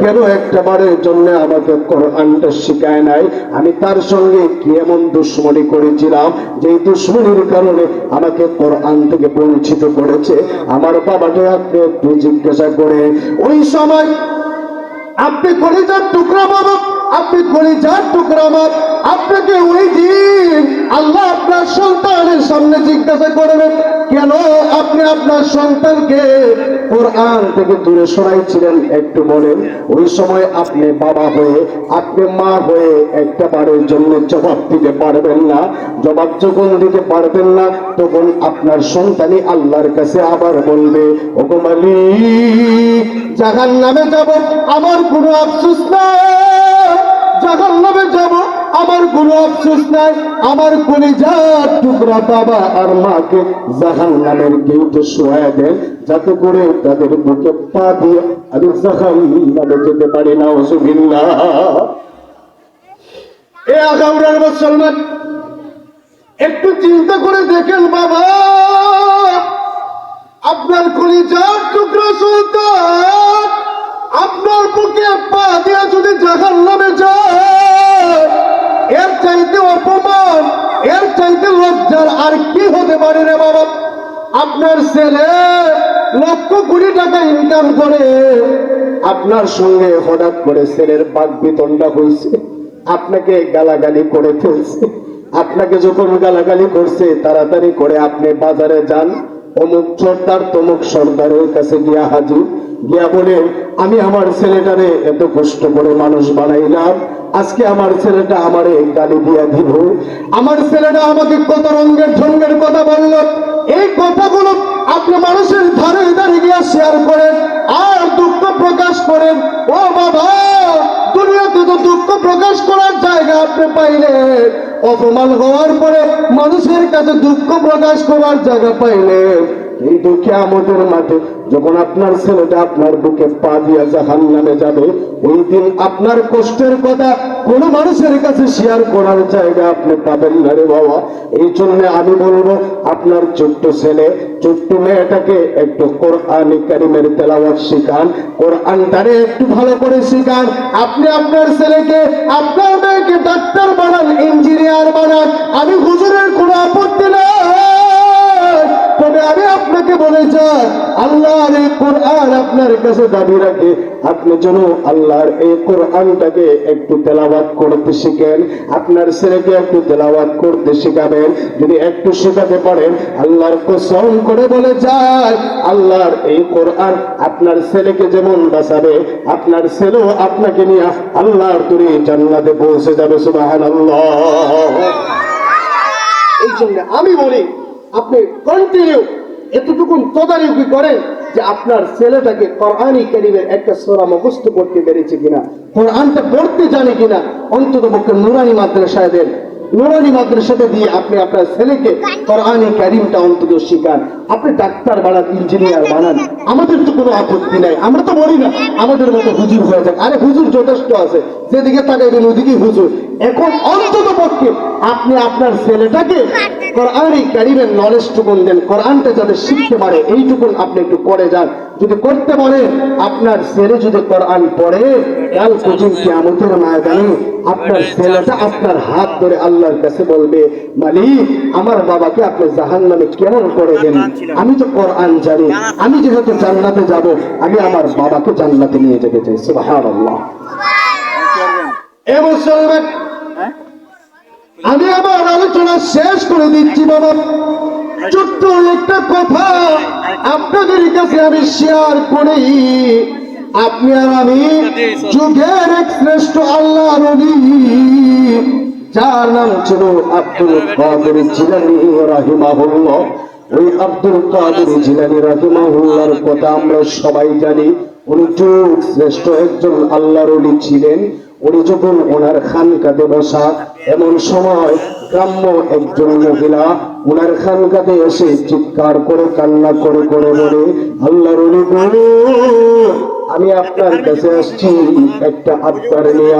কেন একটা বারের জন্য আমাকে কোরআনটা শিখায় নাই, আমি তার সঙ্গে কি এমন দুশ্মনী করেছিলাম যে দুশ্মনীর কারণে আমাকে কোরআন থেকে বঞ্চিত করেছে। আমার বাবাকে আপনি একটু জিজ্ঞাসা করে, ওই সময় আপনি কলিজার টুকরা বাবা, আপনি কলিজার টুকরা মা, আপনাকে ওই দিন আল্লাহ আপনার সন্তানের সামনে জিজ্ঞাসা করবেন কেন আপনি আপনার সন্তানকে কোরআন থেকে দূরে সরাইছিলেন, একটু বলেন। ওই সময় আপনি বাবা হয়ে আপনি মা হয়ে একটা বারের জন্য জবাব দিতে পারবেন না। জবাব যখন দিতে পারবেন না তখন আপনার সন্তানই আল্লাহর কাছে আবার বলবে, ওগো মালিক জাহান্নামে যাব আমার কোনো আফসোস নাই, জাহান্নামে যাব আমার কোনো আফসোস নাই, আমার কলিজার টুকরা বাবা আর মাকে জাহান্নামের গেটে শোয়া দেন যাতে করে তাদের বুকে পা দিয়ে আমি জাহান্নামে যেতে পারি না। নাউজুবিল্লাহ। এ আগাউড়ার মুসলমান একটু চিন্তা করে দেখেন বাবা, আপনার কলিজার টুকরা সন্তান আপনার বুকে পা দিয়ে যদি জাহান্নামে যায়, এর চাইতে অপমান, এর চাইতে লজ্জার আর কি হতে পারে রে বাবা। আপনার ছেলে লক্ষ কোটি টাকা ইনকাম করে, আপনার সঙ্গে হঠাৎ করে ছেলের বাক বিতণ্ডা হয়েছে, আপনাকে গালাগালি করে ফেলছে, আপনাকে যখন গালাগালি করছে তাড়াতাড়ি করে আপনি বাজারে যান, অমুক সর্দার তমুক সর্দারের কাছে গিয়া হাজির, গিয়া বলে আমি আমার ছেলেটারে এত কষ্ট করে মানুষ বানাইলাম, আজকে আমার ছেলেটা আমারে গালি দিয়া দিল, আমার ছেলেটা আমাকে কত রঙের ঢঙ্গের কথা বলল, এই কথাগুলো আপনি মানুষের ধারে ধারে গিয়া শেয়ার করেন আর দুঃখ প্রকাশ করেন। ও বাবা দুনিয়াতে তো দুঃখ প্রকাশ করার জায়গা আপনি পাইলেন, অপমান হওয়ার পরে মানুষের কাছে দুঃখ প্রকাশ করার জায়গা পাইলেন, কিন্তু কিয়ামতের মাঠে যখন আপনার ছেলেটা আপনার বুকে পা দিয়া জাহান্নামে যাবে, ওই দিন আপনার কষ্টের কথা কোন মানুষের কাছে শেয়ার করার জায়গা আপনি পাবেন না রে বাবা। এই জন্য আমি বলবো আপনার ছোট্ট ছেলে ছোট্ট মেয়েটাকে একটু কোরআন কারীমের তেলাওয়াত শিখান, কোরআনটারে একটু ভালো করে শিখান। আপনি আপনার ছেলেকে আপনার মেয়েকে ডাক্তার বানান, ইঞ্জিনিয়ার বানান, আমি হুজুরের কোনো আপত্তি নাই, তবে আমি আপনাকে বলে যাই আল্লাহর এই কোরআন আপনার কাছে দাবি রাখে, আপনি যেন আল্লাহর এই কোরআনটাকে একটু তেলাওয়াত করতে শিখেন, আপনার ছেলেকে একটু তেলাওয়াত করতে শিখাবেন। যদি একটু শেখাতে পারেন আল্লাহর কসম করে বলে যায় আল্লাহর এই কোরআন আপনার ছেলেকে যেমন বাঁচাবে, আপনার ছেলেও আপনাকে নিয়ে আল্লাহর তৈরি জান্নাতে পৌঁছে যাবে। সুবহানাল্লাহ। এই জন্য আমি বলি আপনি কন্টিনিউ এতটুকু তদারকি করেন যে আপনার ছেলেটাকে কোরআনী কারীমের একটা সূরা মুখস্থ করতে পেরেছে কিনা, কোরআনটা পড়তে জানে কিনা, অন্তত পক্ষে নুরানি মাদ্রাসায় দেন, নুরানি মাদ্রাসাতে দিয়ে আপনি আপনার ছেলেকে কোরআনে কারীমটা অন্তত শিখান। আপনি ডাক্তার বানান, ইঞ্জিনিয়ার বানান, আমাদের তো কোনো আপত্তি নাই, আমরা তো বলি না আমাদের মতো হুজুর হয়ে যাক। আরে হুজুর যথেষ্ট আছে, যেদিকে তাকাইবেন ওদিকেই হুজুর। এখন অন্তত পক্ষে আপনি আপনার ছেলেটাকে কোরআনে কারীমের নলেজটুকুন দেন, কোরআনটা যাতে শিখতে পারে এইটুকুন আপনি একটু করে যান। যদি করতে পারে আপনার ছেলে যদি কোরআন পড়ে, কাল পর্যন্ত কিয়ামতের ময়দানে আপনার ছেলেটা আপনার হাত ধরে আল্লাহর কাছে বলবে, মালিক আমার বাবাকে আপনি জাহান্নামে কেমন করে দেন, আমি তো কোরআন জানি, আমি যেহেতু জান্নাতে যাব, আমি আমার বাবাকে জান্নাতে নিয়ে যেতে চাই। সুবহানাল্লাহ। এ মুসলমান, আমি আমার আলোচনা শেষ করে দিচ্ছি বাবা। ছোট্ট একটা কথা আপনাদের কাছে আমি শেয়ার করি। আপনি আর আমি যুগের এক শ্রেষ্ঠ আল্লাহ নবী, যার নাম ছিল আব্দুল কাদের জিলানী রাহিমাহুল্লাহ। ওই আব্দুল কাদের জিলানী রাহিমাহুল্লাহর কথা আমরা সবাই জানি। উনি যুগ শ্রেষ্ঠ একজন আল্লাহর ওলি ছিলেন। উনি যখন ওনার খানকাতে বসা, এমন সময় গ্রাম্য একজন মহিলা ওনার খানকাতে এসে চিৎকার করে কান্না করে করে বলে, আল্লাহর ওলি গো, আমি আপনার কাছে আসছি একটা আবদার নিয়ে।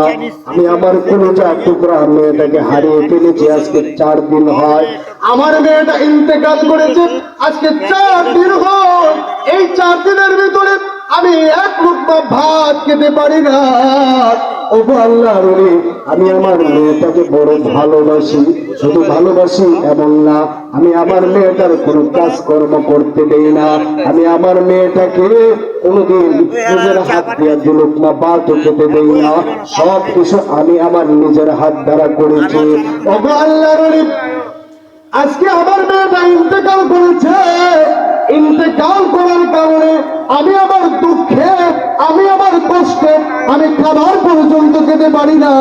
আমি আমার কলিজা টুকরা মেয়েটাকে হারিয়ে ফেলেছি, আজকে 4 দিন হয়। আমার মেয়েটা ইন্তেকাল করেছে, আজকে 4 দিন হয়। এই 4 দিনের ভিতরে আমি এক লুকমা ভাত খেতে পারি না। ওগো আল্লাহর ওলি, আমি আমার মেয়েটাকে বড় ভালোবাসি। শুধু ভালোবাসি এমন না, আমি আমার মেয়েটার কোনো কাজকর্ম করতে দেই না। আমি আমার মেয়েটাকে কোনোদিন নিজের হাত দিয়ে দুলুকমা ভাতও খেতে দেই না। সব কিছু আমি আমার নিজের হাত দ্বারা করেছি। ওগো আল্লাহর ওলি, আজকে আমার মেয়েটা ইন্তেকাল করেছে। ইন্তেকাল করার কারণে আমি আমার দুঃখে, আমি আমার কষ্টে, আমি খাবার পর্যন্ত খেতে পারি না।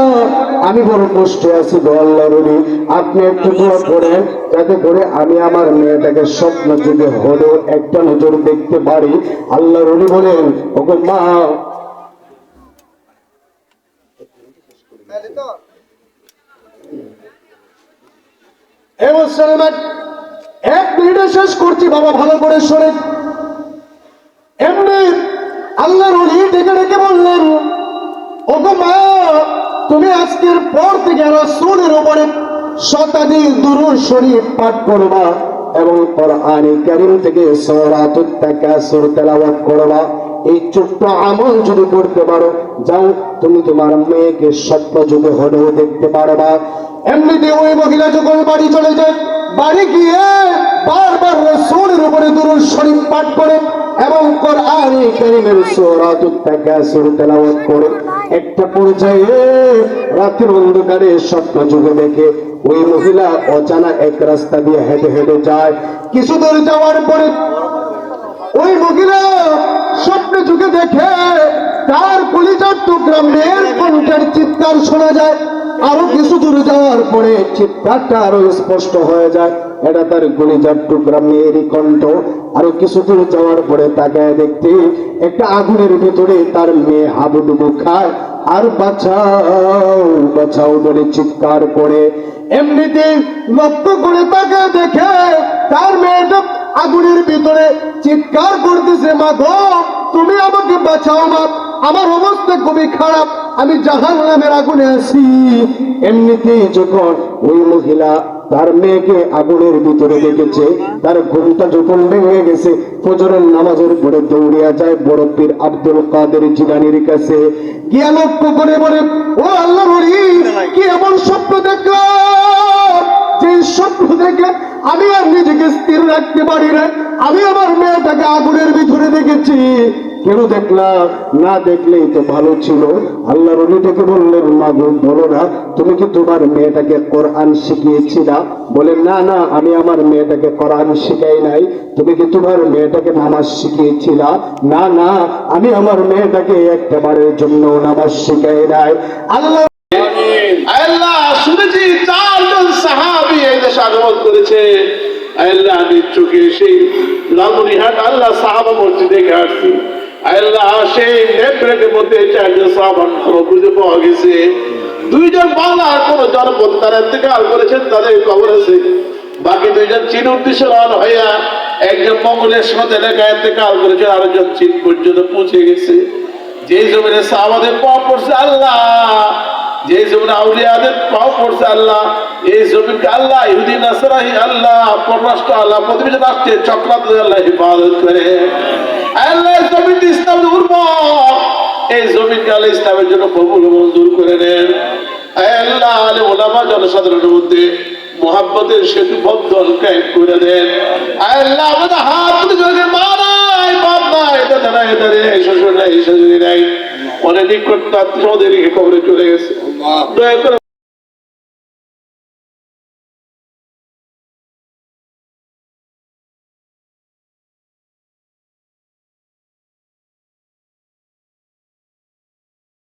আমি বড় কষ্টে আছি গো আল্লাহর ওলি, আপনি একটু দোয়া করেন যাতে করে আমি আমার মেয়েটাকে স্বপ্ন যুগে হলেও একটা নজর দেখতে পারি। আল্লাহর ওলি বলেন, ওগো মা, এ মুসলমান, 1 মিনিটে শেষ করছি বাবা, ভালো করে শোনেন। এমনি আল্লাহর ওলি ডেকে ডেকে বললেন, ওগো মা, তুমি আজকের পর থেকে রাসূলের উপরে শতাধিক দুরূদ শরীফ পাঠ করবা এবং কোরআনে কারীম থেকে সূরাতুত তাকাসুর তেলাওয়াত করবা। এই ছোট্ট আমল যদি করতে পারো, যাও তুমি তোমার মেয়েকে স্বপ্ন যুগে হলেও দেখতে পারবা। এমনিতে ওই মহিলা যখন বাড়ি চলে যায়, বাড়ি গিয়ে বারবার রাসূলের উপরে দুরূদ শরীফ পাঠ করে এবং কোরআনে কারীমের সূরাতুত তাকাসুর তেলাওয়াত করে একটা পর্যায়ে রাতের অন্ধকারে স্বপ্ন যুগে দেখে ওই মহিলা অজানা এক রাস্তা দিয়ে হেঁটে হেঁটে যায়। কিছু দূর যাওয়ার পরে ওই মহিলা স্বপ্ন যুগে দেখে তার কলিজার টুকরা মেয়ের কণ্ঠের চিৎকার শোনা যায়। আরো কিছু দূর যাওয়ার পরে চিৎকারটা আরো স্পষ্ট হয়ে যায়, এটা তার কলিজার টুকরা মেয়েরই কণ্ঠ। আরো কিছু দূর যাওয়ার পরে তাকায় দেখতে একটা আগুনের ভিতরে তার মেয়ে হাবুডুবু খায় আর বাঁচাও বাঁচাও বলে চিৎকার করে। এমনিতে লক্ষ্য করে তাকায় দেখে তার মেয়েটা আগুনের ভিতরে চিৎকার করতেছে, মা গো, তুমি আমাকে বাঁচাও মা, আমার অবস্থা খুবই খারাপ, আমি জাহান্নামের আগুনে আছি। এমনিতেই যখন ওই মহিলা তার মেয়েকে আগুনের ভিতরে দেখেছে, তার ঘুমটা যখন ভেঙে গেছে, ফজরের নামাজের পরে দৌড়িয়া যায় বড় পীর আব্দুল কাদের জিলানীর কাছে। গিয়া লক্ষ্য করে বলে, ও আল্লাহর ওলি, কি এমন স্বপ্ন দেখলাম যে স্বপ্ন দেখে আমি আর নিজেকে স্থির রাখতে পারি না। আমি আমার মেয়েটাকে আগুনের ভিতরে দেখেছি। কেন দেখলাম? না দেখলেই তো ভালো ছিল। আল্লাহর ওলি ডেকে বললেন, মা গো, বলো না, তুমি কি তোমার মেয়েটাকে কোরআন শিখিয়েছিলা? বলে, না না, আমি আমার মেয়েটাকে কোরআন শিখাই নাই। তুমি কি তোমার মেয়েটাকে নামাজ শিখিয়েছিলা? না না, আমি আমার মেয়েটাকে একবারের জন্য নামাজ শিখাই নাই। আল্লাহ আল্লাহ শুনেছি 4 জন সাহাবী এই দেশে আগমন করেছে। আল্লাহ আমি চোখে সেই লালমনিরহাট আল্লাহ সাহাবা মসজিদ দেখে আসছি। আল্লাহ সেই নেটওয়ার্কের মধ্যে 4 জন সাহাবা খুঁজে পাওয়া গেছে। দুইজন বাংলার কোন জনপদ তারা ইন্তেকাল করেছেন, তাদের কবর আছে। বাকি দুইজন চীন উদ্দেশ্যে রওনা হইয়া একজন মঙ্গলের সাথে এলাকায় ইন্তেকাল করেছেন, আরেকজন চীন পর্যন্ত পৌঁছে গেছে। যে জমিনে সাহাবাদের পাওয়া পড়ছে আল্লাহ, যে জমিনে আউলিয়াদের পাওয়া পড়ছে আল্লাহ, এই জমিনকে আল্লাহ ইহুদি নাসরাহি আল্লাহ, পররাষ্ট্র আল্লাহ, প্রতিবেশী রাষ্ট্রের চক্রান্ত আল্লাহ হিফাজত করে। আল্লাহ জমিনটি ইসলামের উর্বর, এই জমিনকে আল্লাহ ইসলামের জন্য কবুল মঞ্জুর করে নেন। আল্লাহ আলে ওলামা জনসাধারণের মধ্যে মোহাব্বতের সেতু বন্ধন কায়েম করে দেন। আল্লাহ আমাদের হাত তুলে জোরে মা নাই, বাপ নাই, দাদা নাই, দাদা নাই, শ্বশুর নাই, শাশুড়ি নাই, অনেক নিকট আত্মীয় কবরে চলে গেছে। দয়া করে